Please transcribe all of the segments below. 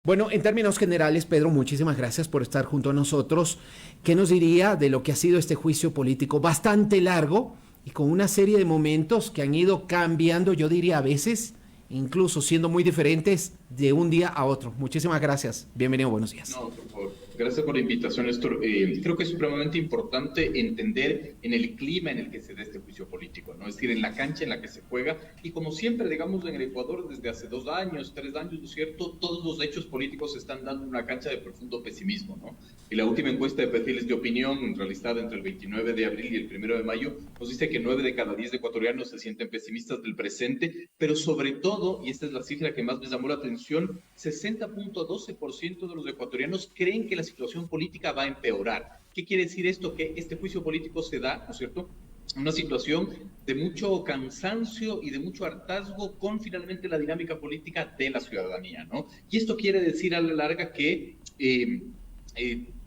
Bueno, en términos generales, Pedro, muchísimas gracias por estar junto a nosotros. ¿Qué nos diría de lo que ha sido este juicio político bastante largo y con una serie de momentos que han ido cambiando, yo diría a veces, incluso siendo muy diferentes de un día a otro? Muchísimas gracias. Bienvenido, buenos días. No, por favor. Gracias por la invitación, Néstor. Creo que es supremamente importante entender en el clima en el que se da este juicio político, ¿no? Es decir, en la cancha en la que se juega. Y como siempre, digamos, en el Ecuador, desde hace 2 años, 3 años, ¿no es cierto? Todos los hechos políticos se están dando en una cancha de profundo pesimismo, ¿no? Y la última encuesta de perfiles de opinión, realizada entre el 29 de abril y el 1 de mayo, nos dice que 9 de cada 10 ecuatorianos se sienten pesimistas del presente, pero sobre todo, y esta es la cifra que más me llamó la atención, 60.12% de los ecuatorianos creen que la situación política va a empeorar. ¿Qué quiere decir esto? Que este juicio político se da, ¿no es cierto?, una situación de mucho cansancio y de mucho hartazgo con finalmente la dinámica política de la ciudadanía, ¿no? Y esto quiere decir a la larga que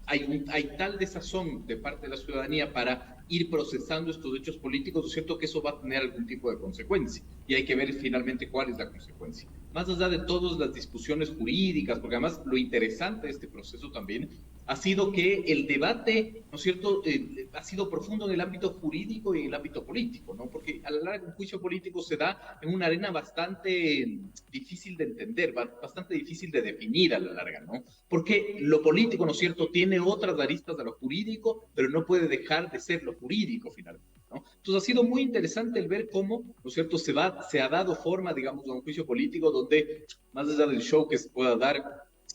hay tal desazón de parte de la ciudadanía para ir procesando estos hechos políticos, ¿no es cierto?, que eso va a tener algún tipo de consecuencia. Y hay que ver finalmente cuál es la consecuencia. Más allá de todas las discusiones jurídicas, porque además lo interesante de este proceso también ha sido que el debate, ¿no es cierto?, ha sido profundo en el ámbito jurídico y en el ámbito político, ¿no? Porque a la larga un juicio político se da en una arena bastante difícil de entender, bastante difícil de definir a la larga, ¿no? Porque lo político, ¿no es cierto?, tiene otras aristas de lo jurídico, pero no puede dejar de ser lo jurídico finalmente, ¿no? Entonces ha sido muy interesante el ver cómo, ¿no es cierto?, se ha dado forma, digamos, a un juicio político donde, más allá del show que se pueda dar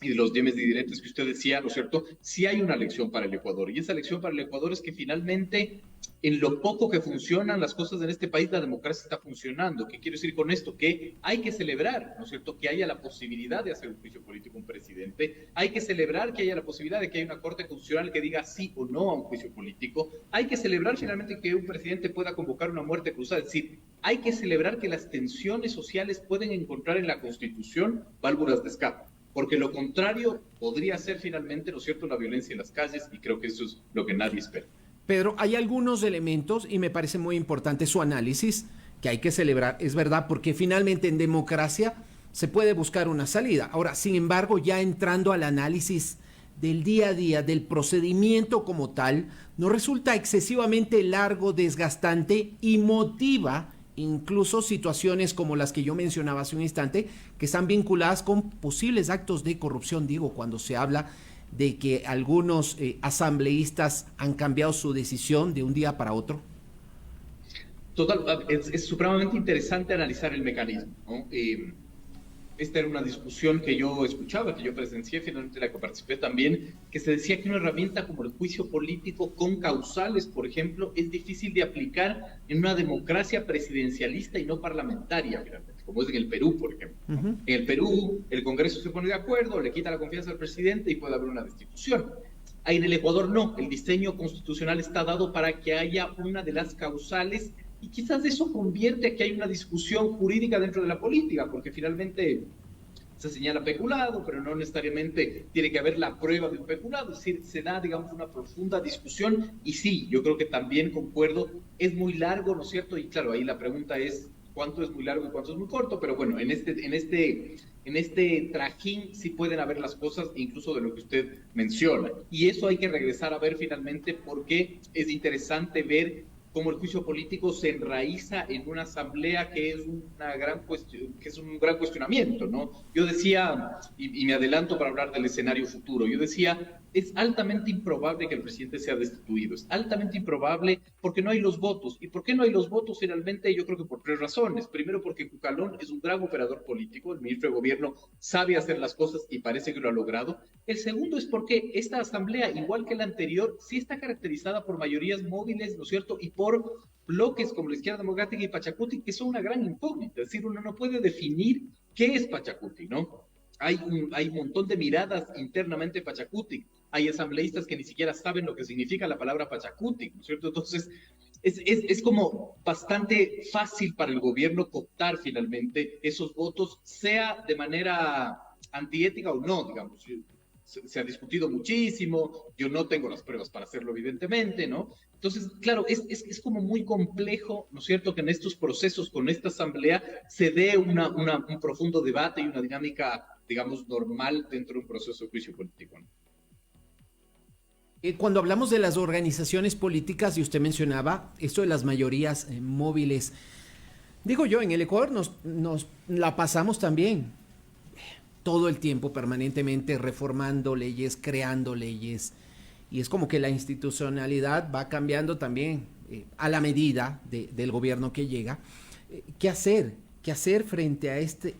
y de los dimes y diretes que usted decía, ¿no es cierto?, sí hay una lección para el Ecuador. Y esa lección para el Ecuador es que finalmente, en lo poco que funcionan las cosas en este país, la democracia está funcionando. ¿Qué quiero decir con esto? Que hay que celebrar, ¿no es cierto?, que haya la posibilidad de hacer un juicio político a un presidente. Hay que celebrar que haya la posibilidad de que haya una corte constitucional que diga sí o no a un juicio político. Hay que celebrar finalmente que un presidente pueda convocar una muerte cruzada. Es decir, hay que celebrar que las tensiones sociales pueden encontrar en la Constitución válvulas de escape, porque lo contrario podría ser finalmente, ¿no es cierto?, la violencia en las calles, y creo que eso es lo que nadie espera. Pedro, hay algunos elementos y me parece muy importante su análisis que hay que celebrar, es verdad, porque finalmente en democracia se puede buscar una salida. Ahora, sin embargo, ya entrando al análisis del día a día, del procedimiento como tal, no resulta excesivamente largo, desgastante y motiva incluso situaciones como las que yo mencionaba hace un instante, que están vinculadas con posibles actos de corrupción, digo, cuando se habla de que algunos asambleístas han cambiado su decisión de un día para otro. Total, es supremamente interesante analizar el mecanismo, ¿no? Esta era una discusión que yo escuchaba, que yo presencié, finalmente la que participé también, que se decía que una herramienta como el juicio político con causales, por ejemplo, es difícil de aplicar en una democracia presidencialista y no parlamentaria, finalmente, como es en el Perú, por ejemplo, ¿no? En el Perú, el Congreso se pone de acuerdo, le quita la confianza al presidente y puede haber una destitución. Ahí en el Ecuador no, el diseño constitucional está dado para que haya una de las causales, y quizás eso convierte a que hay una discusión jurídica dentro de la política, porque finalmente se señala peculado, pero no necesariamente tiene que haber la prueba de un peculado. Es decir, se da, digamos, una profunda discusión, y sí, yo creo que también concuerdo, es muy largo, ¿no es cierto? Y claro, ahí la pregunta es cuánto es muy largo y cuánto es muy corto, pero bueno, en este trajín sí pueden haber las cosas, incluso de lo que usted menciona. Y eso hay que regresar a ver finalmente, porque es interesante ver cómo el juicio político se enraiza en una asamblea que es una gran cuestión, que es un gran cuestionamiento, ¿no? Yo decía, y me adelanto para hablar del escenario futuro, yo decía, es altamente improbable que el presidente sea destituido, es altamente improbable porque no hay los votos. ¿Y por qué no hay los votos finalmente? Yo creo que por tres razones. Primero, porque Cucalón es un gran operador político, el ministro de Gobierno sabe hacer las cosas y parece que lo ha logrado. El segundo es porque esta asamblea, igual que la anterior, sí está caracterizada por mayorías móviles, ¿no es cierto?, y por bloques como la Izquierda Democrática y Pachacuti, que son una gran incógnita. Es decir, uno no puede definir qué es Pachacuti, ¿no? Hay un montón de miradas internamente Pachacuti. Hay asambleístas que ni siquiera saben lo que significa la palabra Pachacuti, ¿no es cierto? Entonces, es como bastante fácil para el gobierno cooptar finalmente esos votos, sea de manera antiética o no, digamos. Se ha discutido muchísimo, yo no tengo las pruebas para hacerlo, evidentemente, ¿no? Entonces, claro, es como muy complejo, ¿no es cierto?, que en estos procesos, con esta asamblea, se dé un profundo debate y una dinámica digamos, normal dentro de un proceso de juicio político, ¿no? Cuando hablamos de las organizaciones políticas, y usted mencionaba esto de las mayorías móviles, digo yo, en el Ecuador nos la pasamos también todo el tiempo, permanentemente reformando leyes, creando leyes, y es como que la institucionalidad va cambiando también a la medida del gobierno que llega. ¿Qué hacer? ¿Qué hacer frente a este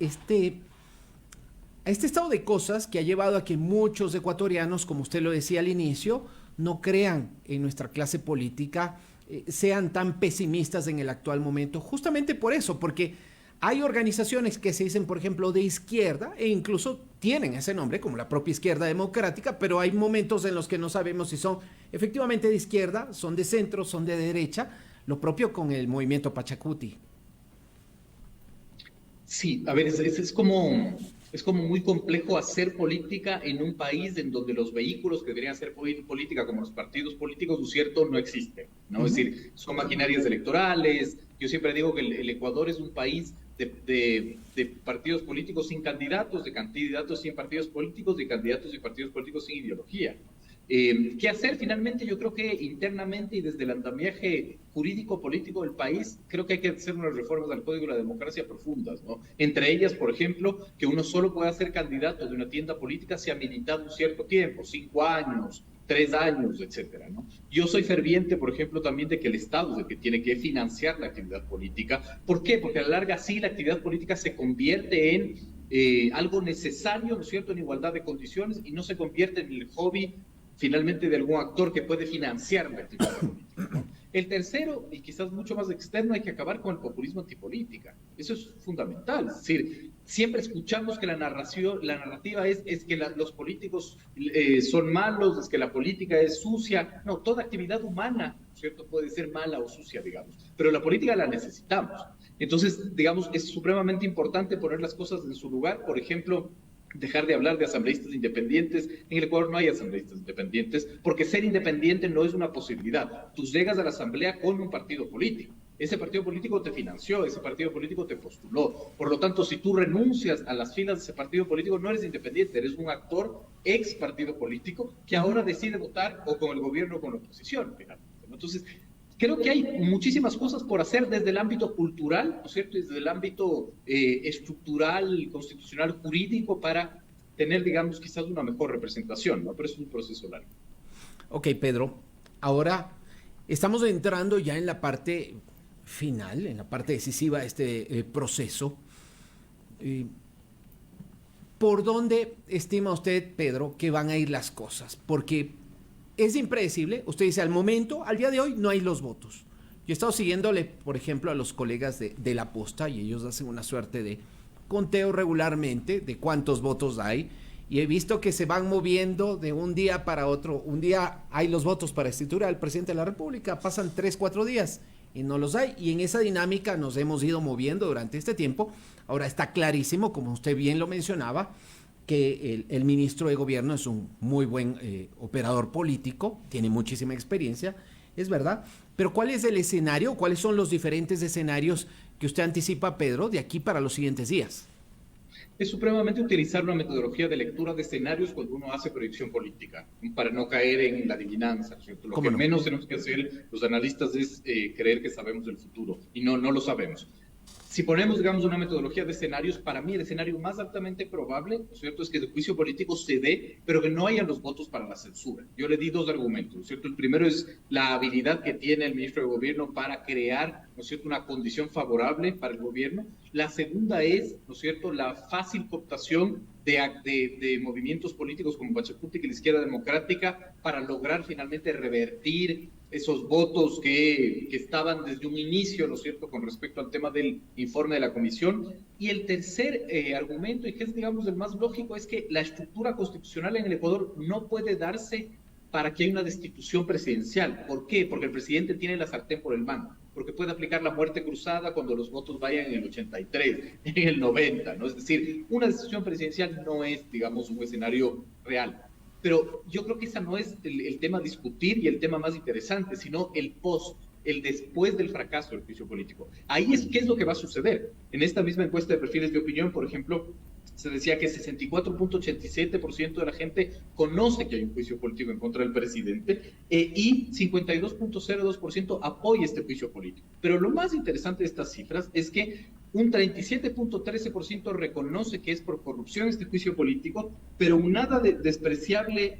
estado de cosas que ha llevado a que muchos ecuatorianos, como usted lo decía al inicio, no crean en nuestra clase política, sean tan pesimistas en el actual momento? Justamente por eso, porque hay organizaciones que se dicen, por ejemplo, de izquierda, e incluso tienen ese nombre, como la propia izquierda democrática, pero hay momentos en los que no sabemos si son efectivamente de izquierda, son de centro, son de derecha, lo propio con el movimiento Pachacuti. Sí, a ver, es como muy complejo hacer política en un país en donde los vehículos que deberían hacer política, como los partidos políticos, ¿no es cierto?, no existen, ¿no? Es decir, son maquinarias electorales. Yo siempre digo que el Ecuador es un país de partidos políticos sin candidatos, de candidatos sin partidos políticos, de candidatos y partidos políticos sin ideología. ¿Qué hacer? Finalmente, yo creo que internamente y desde el andamiaje jurídico-político del país, creo que hay que hacer unas reformas al Código de la Democracia profundas, ¿no? Entre ellas, por ejemplo, que uno solo pueda ser candidato de una tienda política si ha militado un cierto tiempo, 5 años, 3 años, etcétera, ¿no? Yo soy ferviente, por ejemplo, también de que el Estado es el que tiene que financiar la actividad política. ¿Por qué? Porque a la larga sí la actividad política se convierte en algo necesario, ¿no es cierto?, en igualdad de condiciones, y no se convierte en el hobby finalmente de algún actor que puede financiar la actividad política, ¿no? El tercero, y quizás mucho más externo, hay que acabar con el populismo antipolítica. Eso es fundamental. Es decir, siempre escuchamos que la narrativa es que los políticos son malos, es que la política es sucia. No, toda actividad humana, ¿cierto?, puede ser mala o sucia, digamos, pero la política la necesitamos. Entonces, digamos, es supremamente importante poner las cosas en su lugar. Por ejemplo, dejar de hablar de asambleístas independientes. En el Ecuador no hay asambleístas independientes, porque ser independiente no es una posibilidad. Tú llegas a la asamblea con un partido político. Ese partido político te financió, ese partido político te postuló. Por lo tanto, si tú renuncias a las filas de ese partido político, no eres independiente, eres un actor ex partido político que ahora decide votar o con el gobierno o con la oposición, finalmente, ¿no? Entonces, creo que hay muchísimas cosas por hacer desde el ámbito cultural, ¿no es cierto?, desde el ámbito estructural, constitucional, jurídico, para tener, digamos, quizás una mejor representación, ¿no? Pero es un proceso largo. Ok, Pedro, ahora estamos entrando ya en la parte final, en la parte decisiva de este proceso. ¿Por dónde estima usted, Pedro, que van a ir las cosas? Porque es impredecible. Usted dice, al momento, al día de hoy, no hay los votos. Yo he estado siguiéndole, por ejemplo, a los colegas de La Posta, y ellos hacen una suerte de conteo regularmente de cuántos votos hay, y he visto que se van moviendo de un día para otro. Un día hay los votos para destituir al presidente de la República, pasan 3, 4 días y no los hay, y en esa dinámica nos hemos ido moviendo durante este tiempo. Ahora está clarísimo, como usted bien lo mencionaba, que el ministro de Gobierno es un muy buen operador político, tiene muchísima experiencia, es verdad, pero ¿cuál es el escenario? ¿Cuáles son los diferentes escenarios que usted anticipa, Pedro, de aquí para los siguientes días? Es supremamente utilizar una metodología de lectura de escenarios cuando uno hace proyección política, para no caer en la adivinanza, ¿cierto? Lo que menos tenemos que hacer los analistas es creer que sabemos el futuro, y no lo sabemos. Si ponemos, digamos, una metodología de escenarios, para mí el escenario más altamente probable, ¿no es cierto?, es que el juicio político se dé, pero que no haya los votos para la censura. Yo le di 2 argumentos, ¿no es cierto? El primero es la habilidad que tiene el ministro de Gobierno para crear, ¿no es cierto?, una condición favorable para el gobierno. La segunda es, ¿no es cierto?, la fácil cooptación de movimientos políticos como Pachacuti y la izquierda democrática para lograr finalmente revertir esos votos que estaban desde un inicio, ¿no es cierto?, con respecto al tema del informe de la comisión. Y el tercer argumento, y que es, digamos, el más lógico, es que la estructura constitucional en el Ecuador no puede darse para que haya una destitución presidencial. ¿Por qué? Porque el presidente tiene la sartén por el mango, porque puede aplicar la muerte cruzada cuando los votos vayan en el 83, en el 90, ¿no? Es decir, una destitución presidencial no es, digamos, un escenario real. Pero yo creo que ese no es el tema a discutir y el tema más interesante, sino el post, el después del fracaso del juicio político. Ahí es qué es lo que va a suceder. En esta misma encuesta de perfiles de opinión, por ejemplo, Se decía que 64.87% de la gente conoce que hay un juicio político en contra del presidente y 52.02% apoya este juicio político. Pero lo más interesante de estas cifras es que un 37.13% reconoce que es por corrupción este juicio político, pero un nada despreciable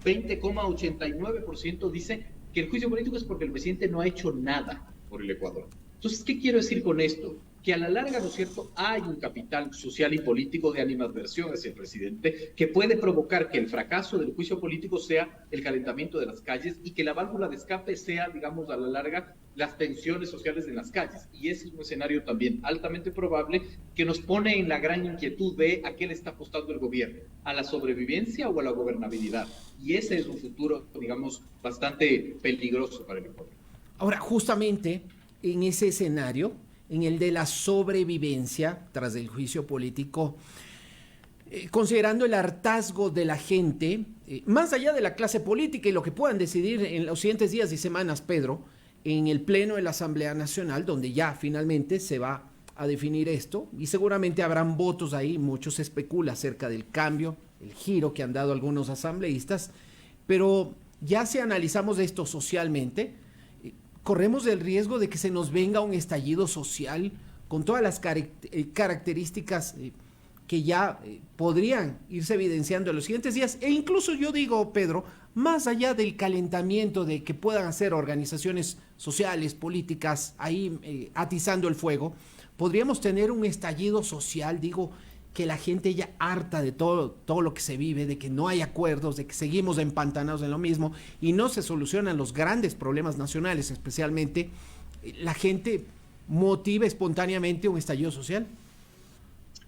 20.89% dice que el juicio político es porque el presidente no ha hecho nada por el Ecuador. Entonces, ¿qué quiero decir con esto? Que a la larga, ¿no es cierto?, hay un capital social y político de animadversión hacia el presidente que puede provocar que el fracaso del juicio político sea el calentamiento de las calles y que la válvula de escape sea, digamos, a la larga, las tensiones sociales en las calles. Y ese es un escenario también altamente probable que nos pone en la gran inquietud de a qué le está apostando el gobierno, a la sobrevivencia o a la gobernabilidad. Y ese es un futuro, digamos, bastante peligroso para el Ecuador. Ahora, justamente en ese escenario, en el de la sobrevivencia tras el juicio político, considerando el hartazgo de la gente, más allá de la clase política y lo que puedan decidir en los siguientes días y semanas, Pedro, en el pleno de la Asamblea Nacional, donde ya finalmente se va a definir esto, y seguramente habrán votos ahí, mucho se especula acerca del cambio, el giro que han dado algunos asambleístas, pero ya si analizamos esto socialmente, corremos el riesgo de que se nos venga un estallido social con todas las características que ya podrían irse evidenciando en los siguientes días. E incluso yo digo, Pedro, más allá del calentamiento de que puedan hacer organizaciones sociales, políticas, ahí atizando el fuego, podríamos tener un estallido social, digo, que la gente ya harta de todo lo que se vive, de que no hay acuerdos, de que seguimos empantanados en lo mismo y no se solucionan los grandes problemas nacionales, especialmente la gente motiva espontáneamente un estallido social.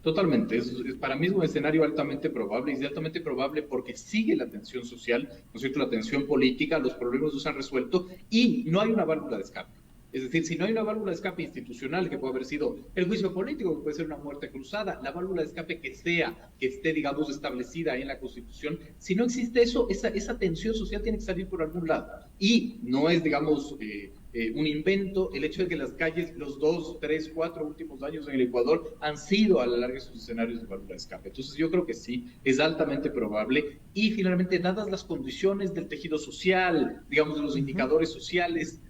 Totalmente, para mí es un escenario altamente probable, y es altamente probable porque sigue la tensión social, ¿no es cierto?, la tensión política, los problemas no se han resuelto y no hay una válvula de escape. Es decir, si no hay una válvula de escape institucional, que puede haber sido el juicio político, que puede ser una muerte cruzada, la válvula de escape que esté, digamos, establecida en la Constitución, si no existe eso, esa tensión social tiene que salir por algún lado. Y no es, digamos, un invento el hecho de que las calles, los 2, 3, 4 últimos años en el Ecuador han sido a la larga sus escenarios de válvula de escape. Entonces yo creo que sí, es altamente probable. Y finalmente, dadas las condiciones del tejido social, digamos, de los indicadores sociales,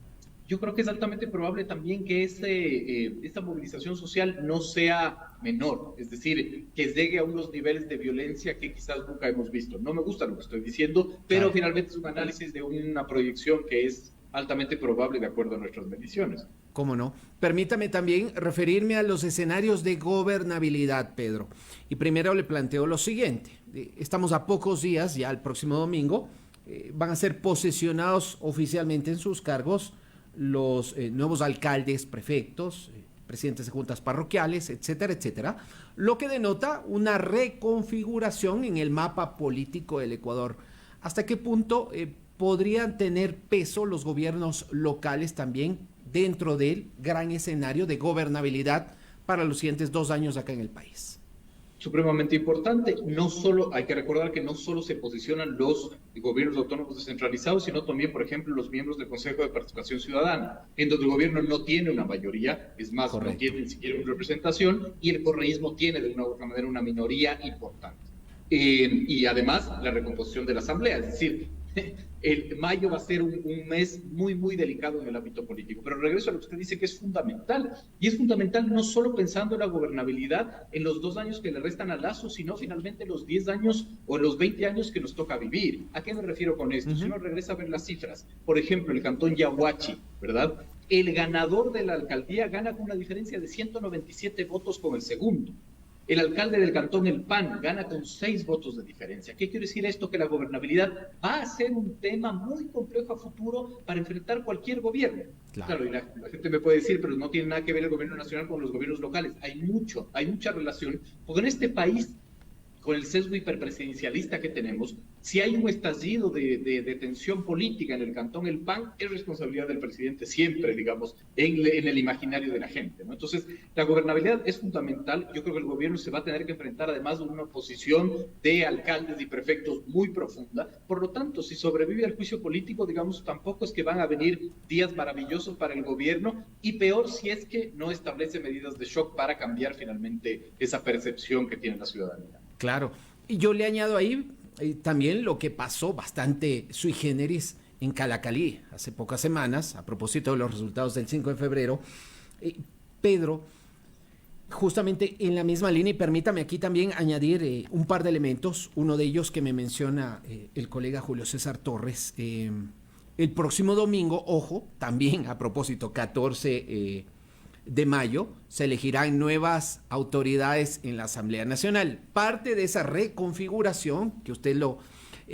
yo creo que es altamente probable también que esta movilización social no sea menor, es decir, que llegue a unos niveles de violencia que quizás nunca hemos visto. No me gusta lo que estoy diciendo, pero finalmente es un análisis de una proyección que es altamente probable de acuerdo a nuestras mediciones. ¿Cómo no? Permítame también referirme a los escenarios de gobernabilidad, Pedro. Y primero le planteo lo siguiente. Estamos a pocos días, ya el próximo domingo, van a ser posesionados oficialmente en sus cargos los nuevos alcaldes, prefectos, presidentes de juntas parroquiales, etcétera, etcétera, lo que denota una reconfiguración en el mapa político del Ecuador. ¿Hasta qué punto podrían tener peso los gobiernos locales también dentro del gran escenario de gobernabilidad para los siguientes 2 años acá en el país? Supremamente importante. No solo, hay que recordar que no solo se posicionan los gobiernos autónomos descentralizados, sino también, por ejemplo, los miembros del Consejo de Participación Ciudadana, en donde el gobierno no tiene una mayoría, es más, correcto, no tiene ni siquiera una representación, y el correísmo tiene de una u otra manera una minoría importante. Y además, la recomposición de la Asamblea, es decir, el mayo va a ser un mes muy, muy delicado en el ámbito político. Pero regreso a lo que usted dice, que es fundamental. Y es fundamental no solo pensando en la gobernabilidad en los 2 años que le restan a Lazo, sino finalmente los 10 años o los 20 años que nos toca vivir. ¿A qué me refiero con esto? Si uno regresa a ver las cifras, por ejemplo, el cantón Yaguachi, ¿verdad? El ganador de la alcaldía gana con una diferencia de 197 votos con el segundo. El alcalde del cantón El Pan gana con 6 votos de diferencia. ¿Qué quiere decir esto? Que la gobernabilidad va a ser un tema muy complejo a futuro para enfrentar cualquier gobierno. Claro, y la gente me puede decir, pero no tiene nada que ver el gobierno nacional con los gobiernos locales. Hay mucha relación, porque en este país, con el sesgo hiperpresidencialista que tenemos, si hay un estallido de tensión política en el Cantón El Pan, es responsabilidad del presidente siempre, digamos, en el imaginario de la gente, ¿no? Entonces, la gobernabilidad es fundamental. Yo creo que el gobierno se va a tener que enfrentar, además, de una oposición de alcaldes y prefectos muy profunda. Por lo tanto, si sobrevive al juicio político, digamos, tampoco es que van a venir días maravillosos para el gobierno, y peor si es que no establece medidas de shock para cambiar finalmente esa percepción que tiene la ciudadanía. Claro. Y yo le añado ahí también lo que pasó bastante sui generis en Calacalí hace pocas semanas, a propósito de los resultados del 5 de febrero. Pedro, justamente en la misma línea, y permítame aquí también añadir un par de elementos, uno de ellos que me menciona el colega Julio César Torres. El próximo domingo, ojo, también a propósito, 14 de mayo, se elegirán nuevas autoridades en la Asamblea Nacional. Parte de esa reconfiguración que usted lo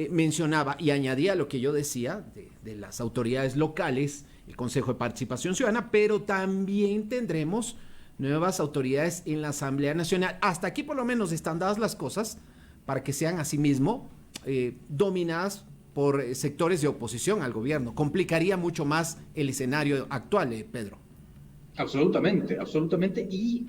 mencionaba y añadía lo que yo decía de las autoridades locales, el Consejo de Participación Ciudadana, pero también tendremos nuevas autoridades en la Asamblea Nacional. Hasta aquí por lo menos están dadas las cosas para que sean asimismo dominadas por sectores de oposición al gobierno. Complicaría mucho más el escenario actual, Pedro. Absolutamente, absolutamente. Y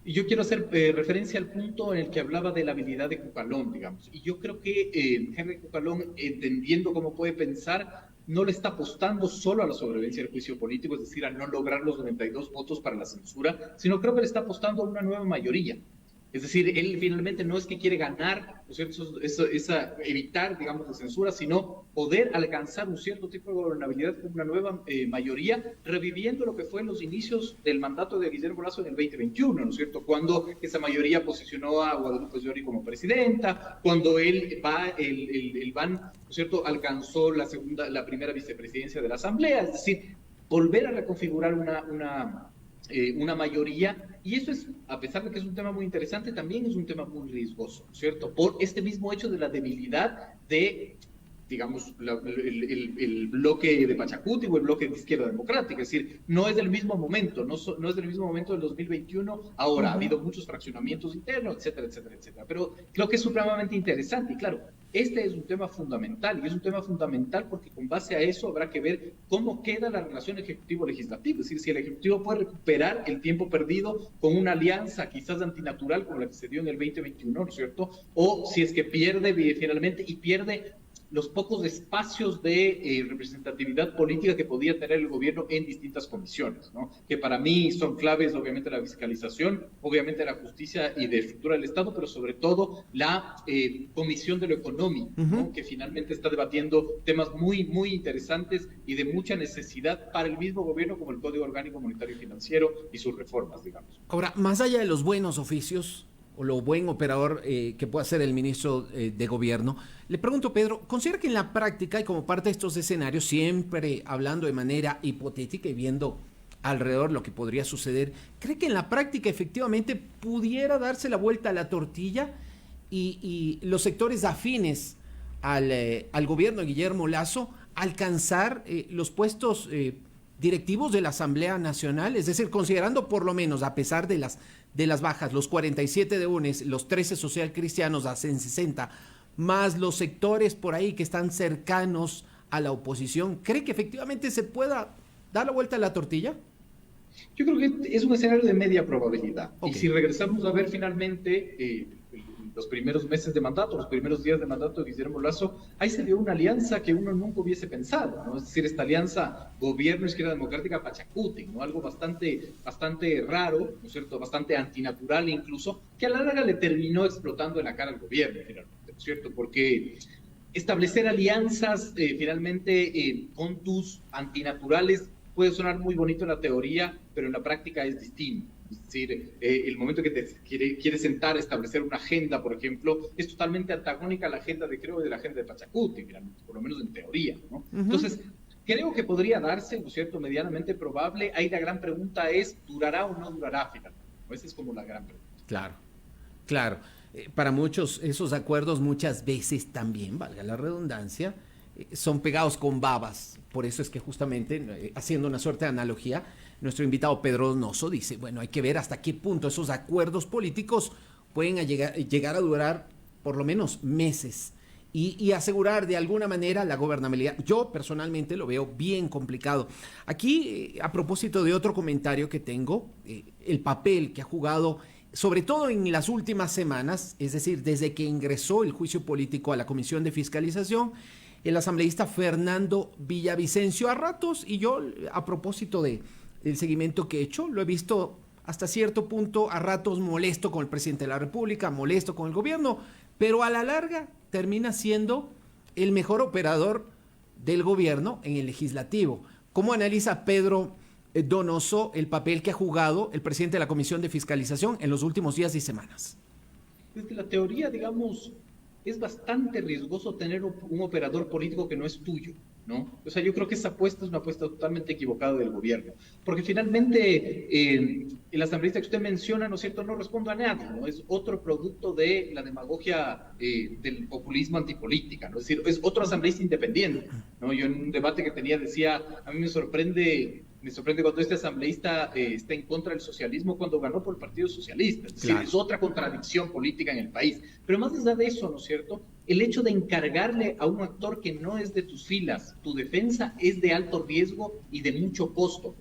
yo quiero hacer referencia al punto en el que hablaba de la habilidad de Cucalón, digamos. Y yo creo que Henry Cucalón, entendiendo cómo puede pensar, no le está apostando solo a la sobrevivencia del juicio político, es decir, a no lograr los 92 votos para la censura, sino creo que le está apostando a una nueva mayoría. Es decir, él finalmente no es que quiere ganar, ¿no es cierto? Evitar, digamos, la censura, sino poder alcanzar un cierto tipo de gobernabilidad con una nueva mayoría, reviviendo lo que fue en los inicios del mandato de Guillermo Lasso en el 2021, ¿no es cierto? Cuando esa mayoría posicionó a Guadalupe Llori como presidenta, cuando el BAN, ¿no es cierto?, alcanzó la primera vicepresidencia de la Asamblea, es decir, volver a reconfigurar una mayoría. Y eso es, a pesar de que es un tema muy interesante, también es un tema muy riesgoso, ¿cierto? Por este mismo hecho de la debilidad de, digamos, el bloque de Pachacuti o el bloque de Izquierda Democrática. Es decir, no es del mismo momento, no es del mismo momento del 2021, ahora ha habido muchos fraccionamientos internos, etcétera, etcétera, etcétera. Pero creo que es supremamente interesante y claro, este es un tema fundamental, y es un tema fundamental porque con base a eso habrá que ver cómo queda la relación ejecutivo-legislativo, es decir, si el Ejecutivo puede recuperar el tiempo perdido con una alianza quizás antinatural como la que se dio en el 2021, ¿no es cierto? O si es que pierde finalmente y pierde los pocos espacios de representatividad política que podía tener el gobierno en distintas comisiones, ¿no? Que para mí son claves, obviamente, la fiscalización, obviamente la justicia y de estructura del Estado, pero sobre todo la Comisión de lo Económico, ¿no? Que finalmente está debatiendo temas muy, muy interesantes y de mucha necesidad para el mismo gobierno, como el Código Orgánico Monetario y Financiero y sus reformas, digamos. Ahora, más allá de los buenos oficios, o lo buen operador que pueda ser el ministro de Gobierno, le pregunto, Pedro, ¿considera que en la práctica y como parte de estos escenarios, siempre hablando de manera hipotética y viendo alrededor lo que podría suceder, cree que en la práctica efectivamente pudiera darse la vuelta a la tortilla y los sectores afines al gobierno de Guillermo Lasso alcanzar los puestos directivos de la Asamblea Nacional? Es decir, considerando por lo menos, a pesar de las bajas, los 47 de UNES, los 13 socialcristianos hacen 60, más los sectores por ahí que están cercanos a la oposición, ¿cree que efectivamente se pueda dar la vuelta a la tortilla? Yo creo que es un escenario de media probabilidad. Okay. Y si regresamos a ver finalmente los primeros meses de mandato, los primeros días de mandato de Guillermo Lasso, ahí se dio una alianza que uno nunca hubiese pensado, ¿no? Es decir, esta alianza gobierno-izquierda democrática Pachacuti, ¿no? Algo bastante raro, ¿no es cierto?, bastante antinatural incluso, que a la larga le terminó explotando en la cara al gobierno, finalmente, ¿no es cierto? Porque establecer alianzas finalmente con tus antinaturales puede sonar muy bonito en la teoría, pero en la práctica es distinto. Es decir, el momento que te quieres sentar a establecer una agenda, por ejemplo, es totalmente antagónica a la agenda de Creo y de la agenda de Pachacuti, por lo menos en teoría, ¿no? Entonces, creo que podría darse, ¿no es cierto?, medianamente probable. Ahí la gran pregunta es, ¿durará o no durará finalmente? Esa es como la gran pregunta. Claro. Para muchos, esos acuerdos muchas veces también, valga la redundancia, son pegados con babas. Por eso es que justamente, haciendo una suerte de analogía, nuestro invitado Pedro Donoso dice, bueno, hay que ver hasta qué punto esos acuerdos políticos pueden llegar a durar por lo menos meses y asegurar de alguna manera la gobernabilidad. Yo personalmente lo veo bien complicado. Aquí, a propósito de otro comentario que tengo, el papel que ha jugado, sobre todo en las últimas semanas, es decir, desde que ingresó el juicio político a la Comisión de Fiscalización, el asambleísta Fernando Villavicencio a ratos, y yo a propósito del seguimiento que he hecho, lo he visto hasta cierto punto a ratos molesto con el presidente de la República, molesto con el gobierno, pero a la larga termina siendo el mejor operador del gobierno en el legislativo. ¿Cómo analiza Pedro Donoso el papel que ha jugado el presidente de la Comisión de Fiscalización en los últimos días y semanas? Desde la teoría, digamos, es bastante riesgoso tener un operador político que no es tuyo, ¿no? O sea, yo creo que esa apuesta es una apuesta totalmente equivocada del gobierno, porque finalmente el asambleísta que usted menciona, ¿no es cierto?, no responde a nada, ¿no? Es otro producto de la demagogia del populismo antipolítica, ¿no? Es decir, es otro asambleísta independiente, ¿no? Yo en un debate que tenía decía, a mí me sorprende cuando este asambleísta está en contra del socialismo cuando ganó por el Partido Socialista. Es decir, es otra contradicción política en el país. Pero más allá de eso, ¿no es cierto?, el hecho de encargarle a un actor que no es de tus filas, tu defensa es de alto riesgo y de mucho costo,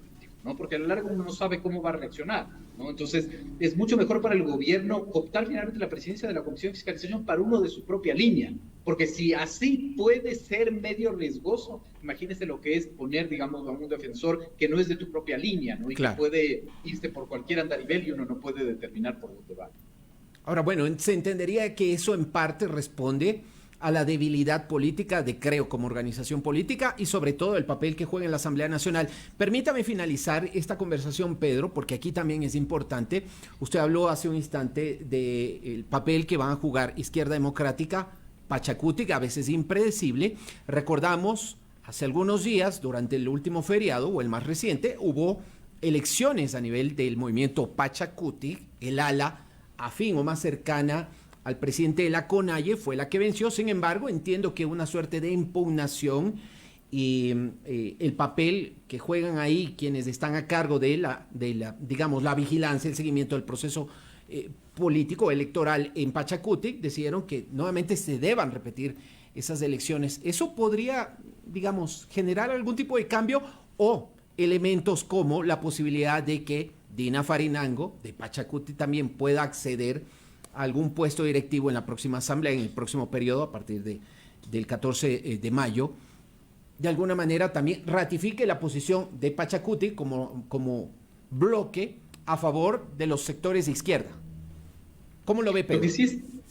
¿no? Porque a lo largo uno no sabe cómo va a reaccionar, ¿no? Entonces, es mucho mejor para el gobierno optar finalmente la presidencia de la Comisión de Fiscalización para uno de su propia línea, porque si así puede ser medio riesgoso, imagínese lo que es poner, digamos, a un defensor que no es de tu propia línea, ¿no? Y claro, que puede irse por cualquier andarivel y uno no puede determinar por dónde va. Ahora, bueno, se entendería que eso en parte responde a la debilidad política de Creo como organización política y sobre todo el papel que juega en la Asamblea Nacional. Permítame finalizar esta conversación, Pedro, porque aquí también es importante. Usted habló hace un instante del papel que van a jugar Izquierda Democrática, Pachacutic, a veces impredecible. Recordamos, hace algunos días, durante el último feriado o el más reciente, hubo elecciones a nivel del movimiento Pachacutic, el ala afín o más cercana al presidente de la CONAIE fue la que venció. Sin embargo, entiendo que una suerte de impugnación y el papel que juegan ahí quienes están a cargo de la digamos, la vigilancia, el seguimiento del proceso político electoral en Pachacutic, decidieron que nuevamente se deban repetir esas elecciones. ¿Eso podría, digamos, generar algún tipo de cambio o elementos como la posibilidad de que Dina Farinango de Pachacutic también pueda acceder a algún puesto directivo en la próxima asamblea, en el próximo periodo, a partir del 14 de mayo, de alguna manera también ratifique la posición de Pachacutic como bloque a favor de los sectores de izquierda? ¿Cómo lo ve, Pedro?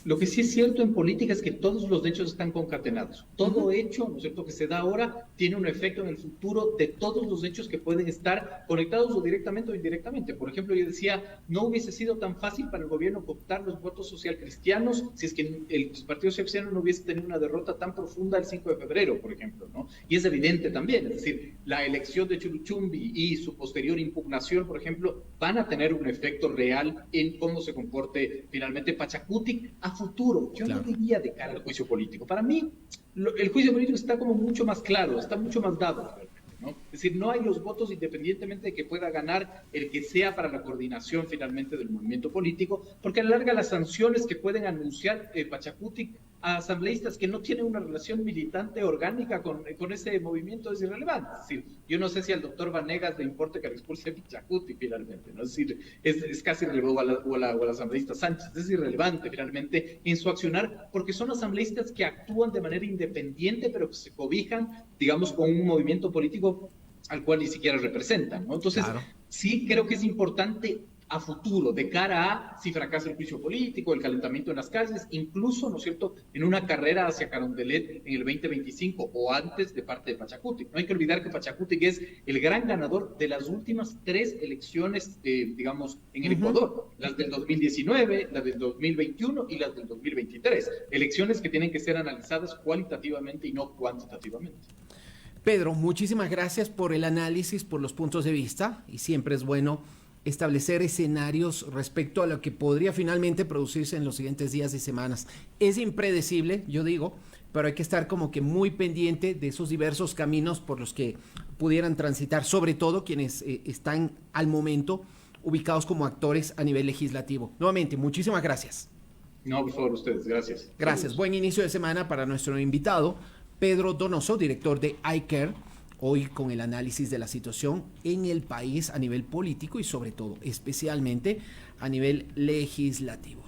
Lo que sí es cierto en política es que todos los hechos están concatenados. Todo hecho, ¿no es cierto?, que se da ahora tiene un efecto en el futuro de todos los hechos que pueden estar conectados o directamente o indirectamente. Por ejemplo, yo decía, no hubiese sido tan fácil para el gobierno cooptar los votos socialcristianos si es que el Partido Socialcristiano no hubiese tenido una derrota tan profunda el 5 de febrero, por ejemplo, ¿no? Y es evidente también, es decir, la elección de Chuluchumbi y su posterior impugnación, por ejemplo, van a tener un efecto real en cómo se comporte finalmente Pachacutic a futuro. Yo no diría de cara al juicio político. Para mí, el juicio político está como mucho más claro, está mucho más dado, ¿no? Es decir, no hay los votos independientemente de que pueda ganar el que sea para la coordinación finalmente del movimiento político, porque a la larga las sanciones que pueden anunciar Pachacutic a asambleístas que no tienen una relación militante orgánica con ese movimiento es irrelevante. Es decir, yo no sé si al doctor Vanegas le importa que le expulse a Pachacutic finalmente, ¿no? Es decir, es casi irrelevante, o al asambleísta Sánchez, es irrelevante finalmente en su accionar, porque son asambleístas que actúan de manera independiente, pero que se cobijan, digamos, con un movimiento político al cual ni siquiera representan, ¿no? Entonces, sí creo que es importante a futuro, de cara a si fracasa el juicio político, el calentamiento en las calles, incluso, ¿no es cierto?, en una carrera hacia Carondelet en el 2025 o antes de parte de Pachacutic. No hay que olvidar que Pachacutic es el gran ganador de las últimas 3 elecciones, digamos, en el Ecuador, las del 2019, las del 2021 y las del 2023. Elecciones que tienen que ser analizadas cualitativamente y no cuantitativamente. Pedro, muchísimas gracias por el análisis, por los puntos de vista, y siempre es bueno establecer escenarios respecto a lo que podría finalmente producirse en los siguientes días y semanas. Es impredecible, yo digo, pero hay que estar como que muy pendiente de esos diversos caminos por los que pudieran transitar, sobre todo quienes están al momento ubicados como actores a nivel legislativo. Nuevamente, muchísimas gracias. No, por favor, ustedes. Gracias. Gracias. Saludos. Buen inicio de semana para nuestro invitado, Pedro Donoso, director de iCare, hoy con el análisis de la situación en el país a nivel político y sobre todo, especialmente a nivel legislativo.